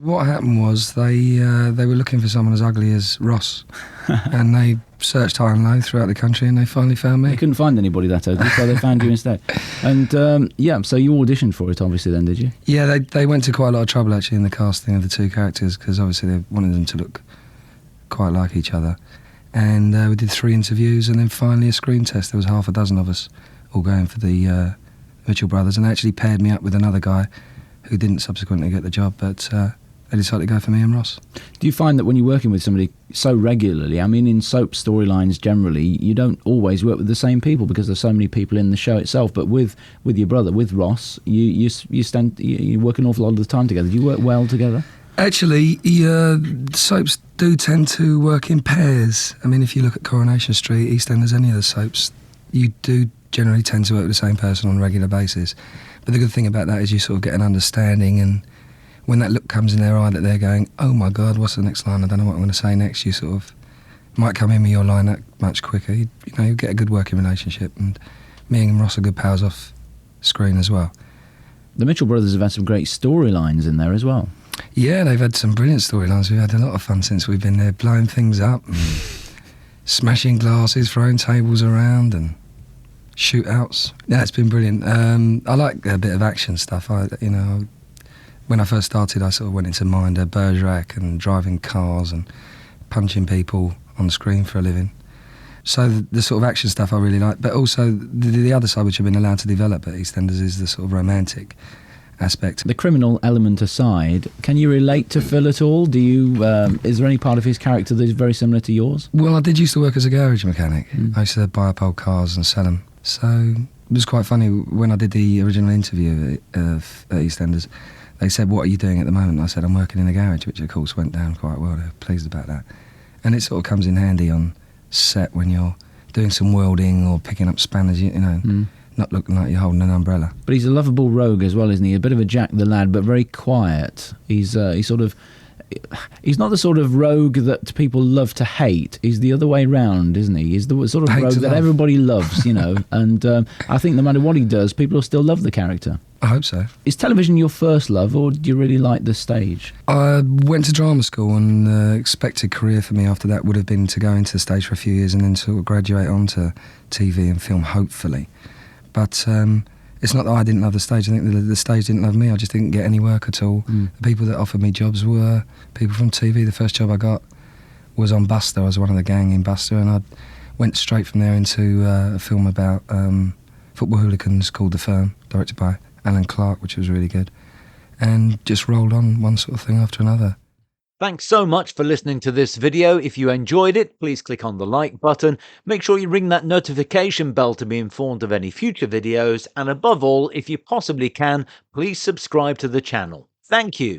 What happened was they were looking for someone as ugly as Ross, and they searched high and low throughout the country, and they finally found me. They couldn't find anybody that ugly, so they found you instead. And so you auditioned for it, obviously, then, did you? Yeah, they went to quite a lot of trouble actually in the casting of the two characters, because obviously they wanted them to look quite like each other. And we did 3 interviews, and then finally a screen test. There was half a dozen of us all going for the Mitchell brothers, and they actually paired me up with another guy who didn't subsequently get the job, but they decided to go for me and Ross. Do you find that when you're working with somebody so regularly, I mean, in soap storylines generally, you don't always work with the same people because there's so many people in the show itself, but with your brother, with Ross, you work an awful lot of the time together. Do you work well together? Actually, soaps do tend to work in pairs. I mean, if you look at Coronation Street, EastEnders, any of the soaps, you do generally tend to work with the same person on a regular basis. But the good thing about that is you sort of get an understanding, and when that look comes in their eye that they're going, oh my God, what's the next line? I don't know what I'm going to say next. You sort of might come in with your line that much quicker. You get a good working relationship, and me and Ross are good pals off screen as well. The Mitchell brothers have had some great storylines in there as well. Yeah, they've had some brilliant storylines. We've had a lot of fun since we've been there, blowing things up, and smashing glasses, throwing tables around, and shootouts. Yeah, it's been brilliant. I like a bit of action stuff. When I first started, I sort of went into Minder, Bergerac, and driving cars and punching people on the screen for a living. So the sort of action stuff I really like, but also the other side which I've been allowed to develop at EastEnders is the sort of romantic aspect. The criminal element aside, can you relate to Phil at all? Is there any part of his character that is very similar to yours? Well, I did used to work as a garage mechanic. I used to buy up old cars and sell them. So it was quite funny when I did the original interview at EastEnders. They said, what are you doing at the moment? I said, I'm working in a garage, which of course went down quite well. They were pleased about that. And it sort of comes in handy on set when you're doing some welding or picking up spanners, not looking like you're holding an umbrella. But he's a lovable rogue as well, isn't he? A bit of a Jack the Lad, but very quiet. He's not the sort of rogue that people love to hate. He's the other way round, isn't he? He's the sort of rogue that everybody loves, And I think no matter what he does, people will still love the character. I hope so. Is television your first love, or do you really like the stage? I went to drama school, and the expected career for me after that would have been to go into the stage for a few years and then sort of graduate onto TV and film, hopefully. But it's not that I didn't love the stage. I think the stage didn't love me. I just didn't get any work at all. The people that offered me jobs were people from TV. The first job I got was on Buster. I was one of the gang in Buster, and I went straight from there into a film about football hooligans called The Firm, directed by Alan Clark, which was really good, and just rolled on one sort of thing after another. Thanks so much for listening to this video. If you enjoyed it, please click on the like button. Make sure you ring that notification bell to be informed of any future videos. And above all, if you possibly can, please subscribe to the channel. Thank you.